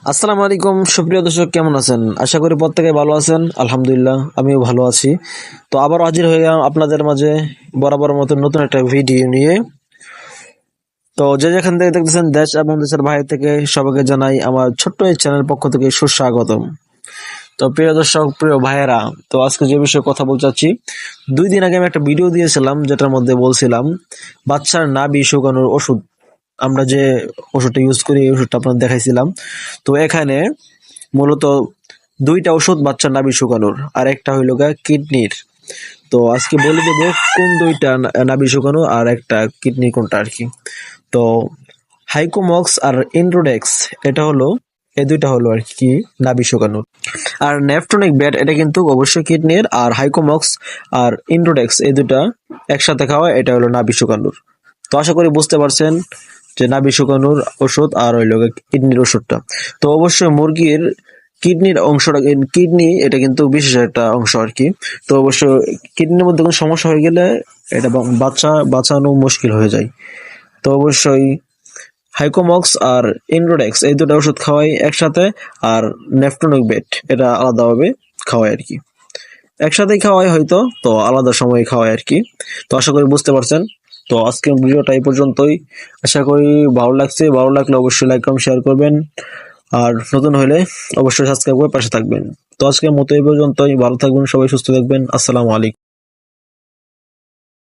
আসসালামু আলাইকুম সুপ্রিয় দর্শক, কেমন আছেন? আশা করি প্রত্যেকে ভালো আছেন। আলহামদুলিল্লাহ, আমিও ভালো আছি। তো আবারও হাজির হয়ে গেলাম আপনাদের মাঝে বরাবর মতো নতুন একটা ভিডিও নিয়ে। তো যে যেখান থেকে দেখতেছেন, দেশ এবং দেশের বাইরে থেকে সবাইকে জানাই আমার ছোট্ট এই চ্যানেল পক্ষ থেকে সুস্বাগতম। তো প্রিয় দর্শক, প্রিয় ভাইয়েরা, তো আজকে যে বিষয়ে কথা বলতে চাচ্ছি, 2 দিন আগে আমি একটা ভিডিও দিয়েছিলাম যেটার মধ্যে বলছিলাম বাচ্চার নাভি শুকানোর ওষুধ। আমরা যে ওষুধটা ইউজ করি এই ওষুধটা আপনাদের দেখাইছিলাম। তো এখানে মূলত 2টা ওষুধ বাচ্চার নাভি শুকানোর, আর একটা হইল গা কিডনির। তো আজকে বলে দেবো কোন 2টা নাভি শুকানো আর একটা কিডনি কোনটা আর কি। তো হাইকোমক্স আর ইন্ড্রোডেক্স, এটা হলো এই 2টা হলো আর কি নাভি শুকানোর। আর নেফটনিক ব্যাট, এটা কিন্তু অবশ্যই কিডনির। আর হাইকোমক্স আর ইন্ড্রোডেক্স এই 2টা একসাথে খাওয়া, এটা হলো নাভি শুকানোর। তো আশা করি বুঝতে পারছেন যে নাভি শুকানোর ওষুধ আর হইল কিডনির ওষুধটা। তো অবশ্যই মুরগির কিডনির অংশটা, কিডনি এটা কিন্তু বিশেষ একটা অংশ আর কি। তো অবশ্য কিডনির মধ্যে কোনো সমস্যা হয়ে গেলে এটা বাঁচানো মুশকিল হয়ে যায়। তো অবশ্যই হাইকোমক্স আর ইনড্রোডেক্স এই 2টা ওষুধ খাওয়াই একসাথে। আর নেফটনিক বেট এটা আলাদাভাবে খাওয়াই আর কি। একসাথেই খাওয়াই হয়তো, তো আলাদা সময়ে খাওয়াই আর কি। তো আশা করি বুঝতে পারছেন। তো আজকের ভিডিওটা এই পর্যন্তই। আশা করি ভালো লাগছে। ভালো লাগলে অবশ্যই লাইক কমেন্ট শেয়ার করবেন। আর নতুন হলে অবশ্যই সাবস্ক্রাইব করে পাশে থাকবেন। তো আজকের মতো এই পর্যন্তই। ভালো থাকবেন সবাই, সুস্থ থাকবেন। আসসালামু আলাইকুম।